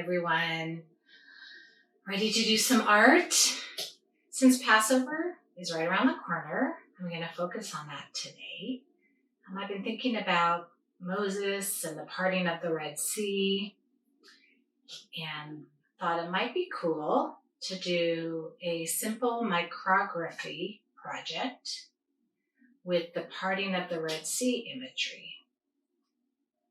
everyone ready to do some art? Since Passover is right around the corner, I'm going to focus on that today. I've been thinking about Moses and the parting of the Red Sea, and thought it might be cool to do a simple micrography project with the parting of the Red Sea imagery.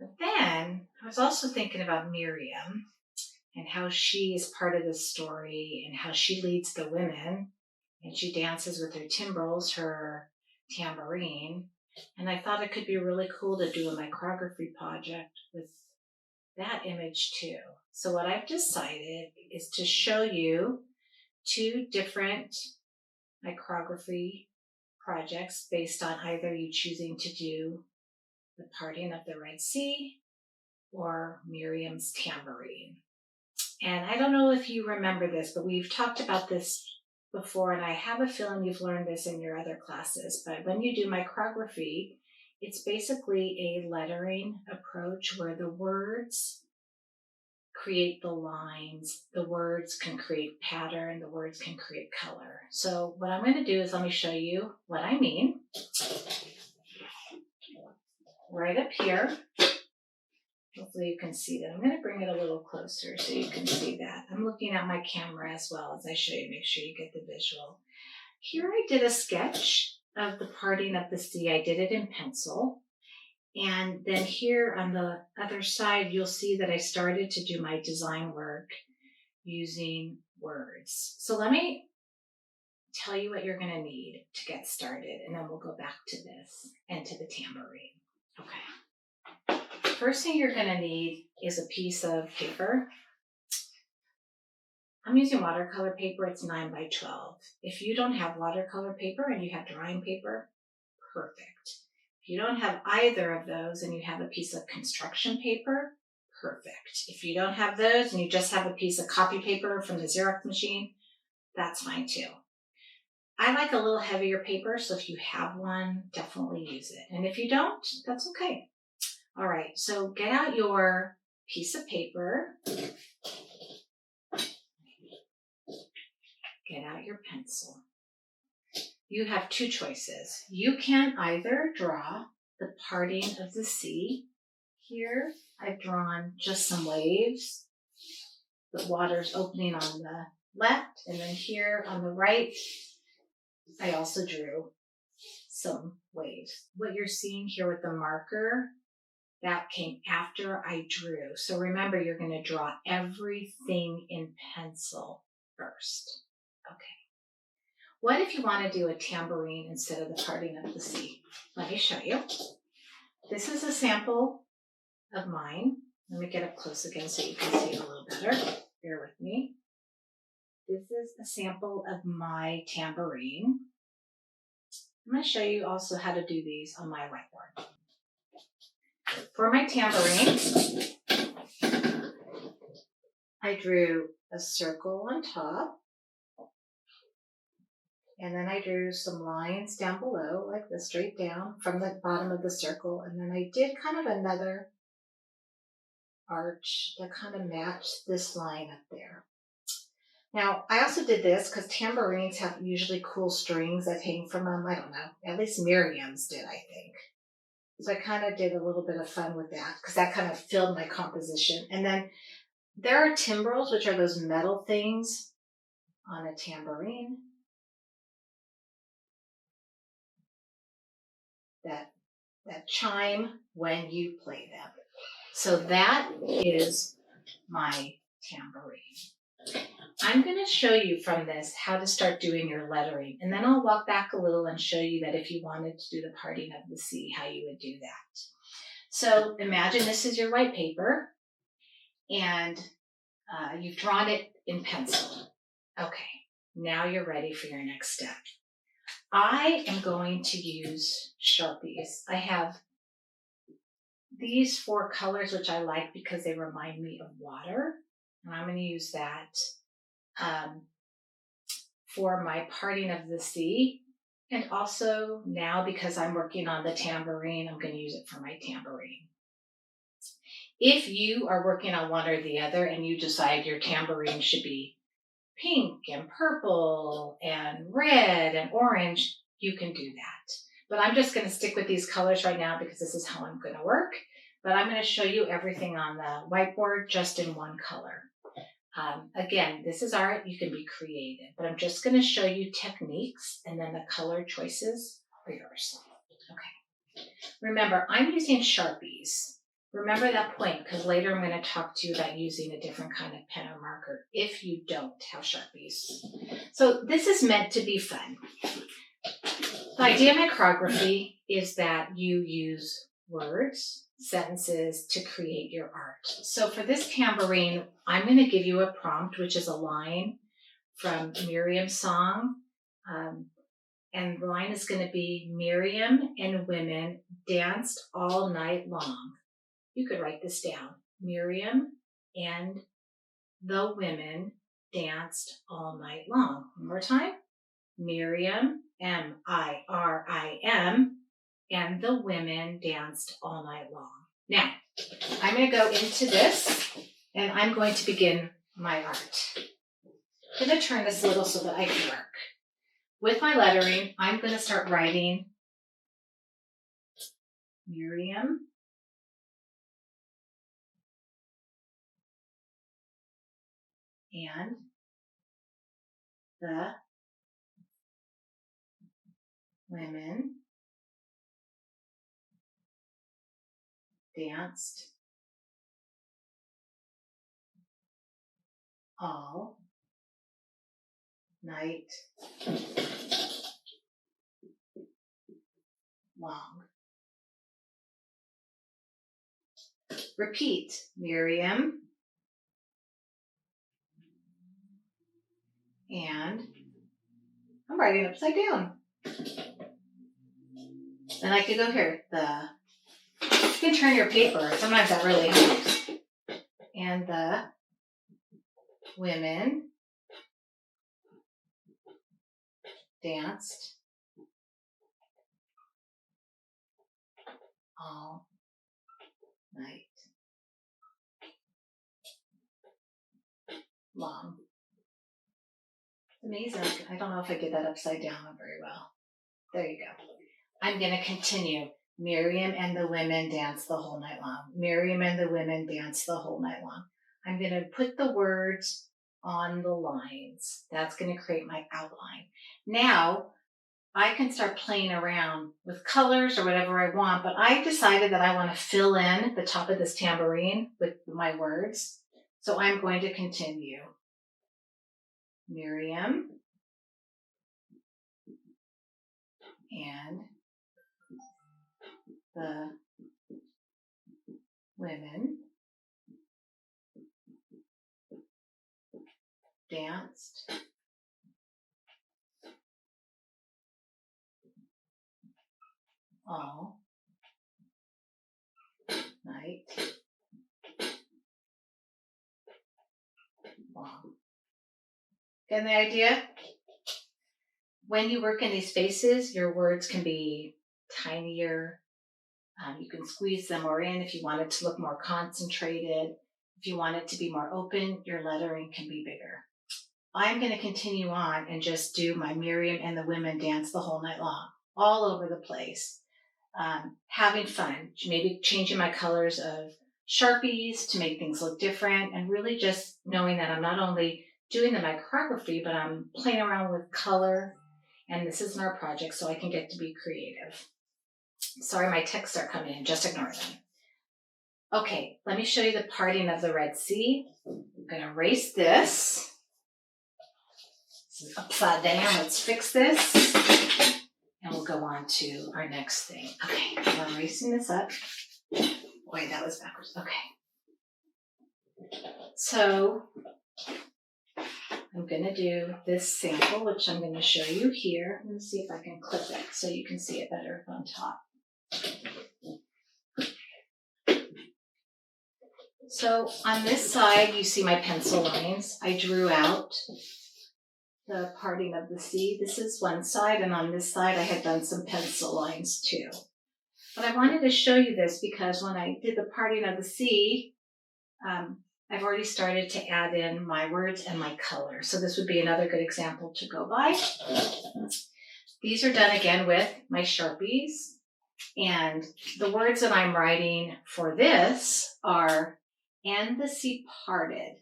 But then I was also thinking about Miriam and how she is part of this story and how she leads the women and she dances with her timbrels, her tambourine. And I thought it could be really cool to do a micrography project with that image too. So what I've decided is to show you two different micrography projects based on either you choosing to do the parting of the Red Sea or Miriam's tambourine. And I don't know if you remember this, but we've talked about this before, and I have a feeling you've learned this in your other classes. But when you do micrography, it's basically a lettering approach where the words create the lines, the words can create pattern, the words can create color. So what I'm going to do is let me show you what I mean. Right up here, hopefully you can see that. I'm going to bring it a little closer so you can see that. I'm looking at my camera as well as I show you, make sure you get the visual. Here I did a sketch of the parting of the sea. I did it in pencil. And then here on the other side, you'll see that I started to do my design work using words. So let me tell you what you're going to need to get started, and then we'll go back to this and to the tambourine. Okay. First thing you're going to need is a piece of paper. I'm using watercolor paper. It's 9 by 12. If you don't have watercolor paper and you have drawing paper, perfect. If you don't have either of those and you have a piece of construction paper, perfect. If you don't have those and you just have a piece of copy paper from the Xerox machine, that's fine too. I like a little heavier paper, so if you have one, definitely use it. And if you don't, that's okay. All right, so get out your piece of paper. Get out your pencil. You have two choices. You can either draw the parting of the sea. Here, I've drawn just some waves. The water's opening on the left, and then here on the right, I also drew some waves. What you're seeing here with the marker, that came after I drew. So remember, you're going to draw everything in pencil first. Okay. What if you want to do a tambourine instead of the parting of the sea? Let me show you. This is a sample of mine. Let me get up close again so you can see it a little better. Bear with me. This is a sample of my tambourine. I'm going to show you also how to do these on my whiteboard. For my tambourine, I drew a circle on top. And then I drew some lines down below, like this, straight down from the bottom of the circle. And then I did kind of another arch that kind of matched this line up there. Now, I also did this because tambourines have usually cool strings that hang from them. I don't know. At least Miriam's did, I think. So I kind of did a little bit of fun with that because that kind of filled my composition. And then there are timbrels, which are those metal things on a tambourine that chime when you play them. So that is my tambourine. I'm going to show you from this how to start doing your lettering, and then I'll walk back a little and show you that if you wanted to do the parting of the sea, how you would do that. So imagine this is your white paper, and you've drawn it in pencil. Okay, now you're ready for your next step. I am going to use sharpies. I have these 4 colors, which I like because they remind me of water. And I'm going to use that for my parting of the sea. And also now, because I'm working on the tambourine, I'm going to use it for my tambourine. If you are working on one or the other and you decide your tambourine should be pink and purple and red and orange, you can do that. But I'm just going to stick with these colors right now because this is how I'm going to work. But I'm going to show you everything on the whiteboard just in one color. Again, this is art. You can be creative, but I'm just going to show you techniques and then the color choices are yours. Okay. Remember, I'm using Sharpies. Remember that point because later I'm going to talk to you about using a different kind of pen or marker if you don't have Sharpies. So this is meant to be fun. The idea of micrography is that you use words, sentences to create your art. So for this tambourine, I'm going to give you a prompt, which is a line from Miriam's song. And the line is going to be, Miriam and women danced all night long. You could write this down. Miriam and the women danced all night long. One more time. Miriam, M-I-R-I-M, and the women danced all night long. Now, I'm going to go into this, and I'm going to begin my art. I'm going to turn this a little so that I can work. With my lettering, I'm going to start writing Miriam and the women danced all night long. Repeat, Miriam and I'm writing upside down. Then I could go here. You can turn your paper. Sometimes that really helps. And the women danced all night long. Amazing. I don't know if I did that upside down very well. There you go. I'm going to continue. Miriam and the women danced the whole night long. Miriam and the women danced the whole night long. I'm going to put the words on the lines. That's going to create my outline. Now, I can start playing around with colors or whatever I want, but I decided that I want to fill in the top of this tambourine with my words. So I'm going to continue. Miriam and the women danced all night long. Getting the idea? When you work in these spaces, your words can be tinier. You can squeeze them more in if you want it to look more concentrated. If you want it to be more open, your lettering can be bigger. I'm going to continue on and just do my Miriam and the women dance the whole night long, all over the place. Having fun, maybe changing my colors of Sharpies to make things look different, and really just knowing that I'm not only doing the micrography, but I'm playing around with color, and this isn't our project, so I can get to be creative. Sorry, my texts are coming in, just ignore them. Okay, let me show you the parting of the Red Sea. I'm going to erase this. This is upside down. Let's fix this. And we'll go on to our next thing. Okay, I'm erasing this up. Wait, that was backwards. Okay. So I'm going to do this sample, which I'm going to show you here. I'm going to see if I can clip it so you can see it better on top. So on this side, you see my pencil lines. I drew out the parting of the sea. This is one side, and on this side, I had done some pencil lines too. But I wanted to show you this because when I did the parting of the sea, I've already started to add in my words and my color. So this would be another good example to go by. These are done again with my Sharpies. And the words that I'm writing for this are, and the sea parted.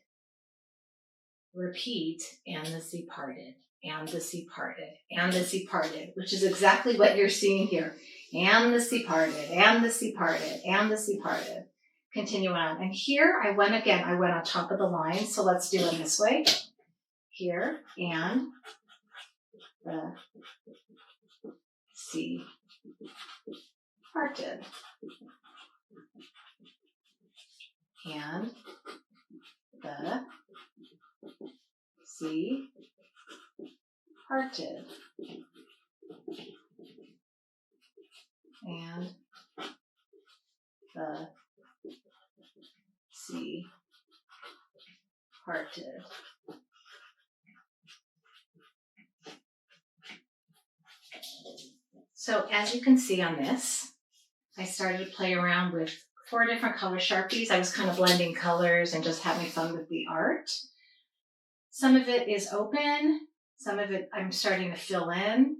Repeat, and the sea parted, and the sea parted, and the sea parted, which is exactly what you're seeing here. And the sea parted, and the sea parted, and the sea parted. Continue on. And here I went on top of the line. So let's do it this way. Here, and the sea parted. And the sea parted. And the sea parted. So as you can see on this, I started to play around with 4 different color Sharpies. I was kind of blending colors and just having fun with the art. Some of it is open. Some of it I'm starting to fill in.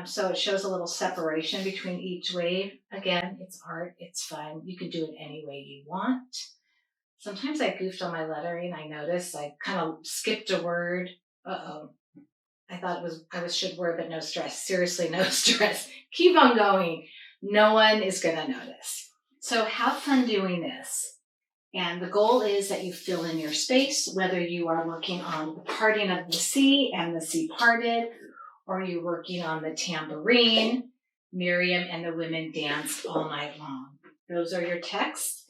So it shows a little separation between each wave. Again, it's art, it's fun. You can do it any way you want. Sometimes I goofed on my lettering. I noticed I kind of skipped a word. I thought I should word, but no stress. Seriously, no stress. Keep on going. No one is going to notice. So have fun doing this. And the goal is that you fill in your space, whether you are working on the parting of the sea and the sea parted, or you're working on the tambourine, Miriam and the women danced all night long. Those are your texts.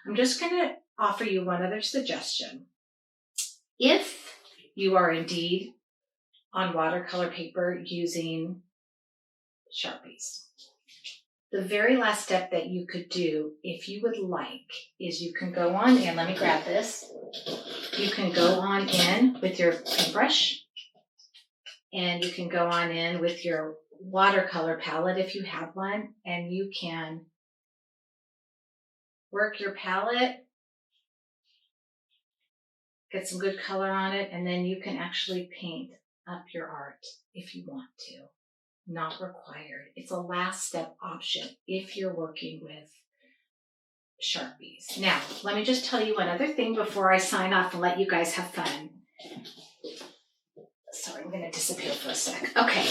I'm just going to offer you one other suggestion. If you are indeed on watercolor paper using Sharpies, the very last step that you could do, if you would like, is you can go on in. Let me grab this. You can go on in with your paintbrush, and you can go on in with your watercolor palette if you have one, and you can work your palette, get some good color on it, and then you can actually paint up your art if you want to. Not required. It's a last step option if you're working with Sharpies. Now, let me just tell you one other thing before I sign off and let you guys have fun. Sorry, I'm going to disappear for a sec. Okay,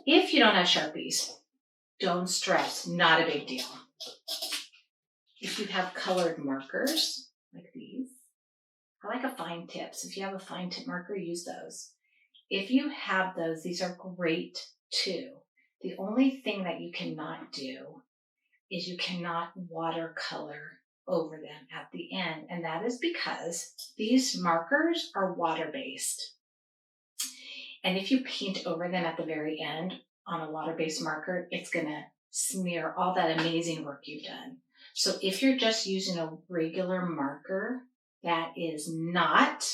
if you don't have Sharpies, don't stress. Not a big deal. If you have colored markers like these, I like a fine tip. So if you have a fine tip marker, use those. If you have those, these are great too. The only thing that you cannot do is you cannot watercolor over them at the end. And that is because these markers are water-based. And if you paint over them at the very end on a water-based marker, it's going to smear all that amazing work you've done. So if you're just using a regular marker that is not,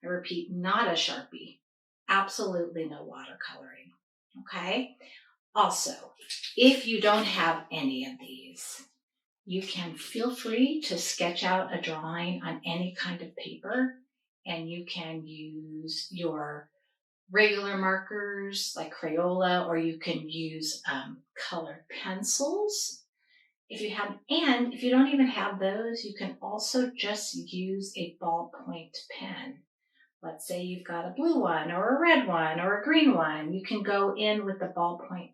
I repeat, not a Sharpie, absolutely no watercoloring, okay? Also, if you don't have any of these, you can feel free to sketch out a drawing on any kind of paper, and you can use your regular markers like Crayola, or you can use colored pencils. If you don't even have those, you can also just use a ballpoint pen. Let's say you've got a blue one or a red one or a green one. You can go in with the ballpoint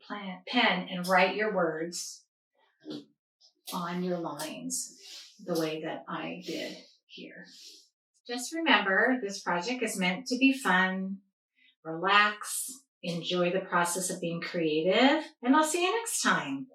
pen and write your words on your lines the way that I did here. Just remember, this project is meant to be fun. Relax, enjoy the process of being creative, and I'll see you next time.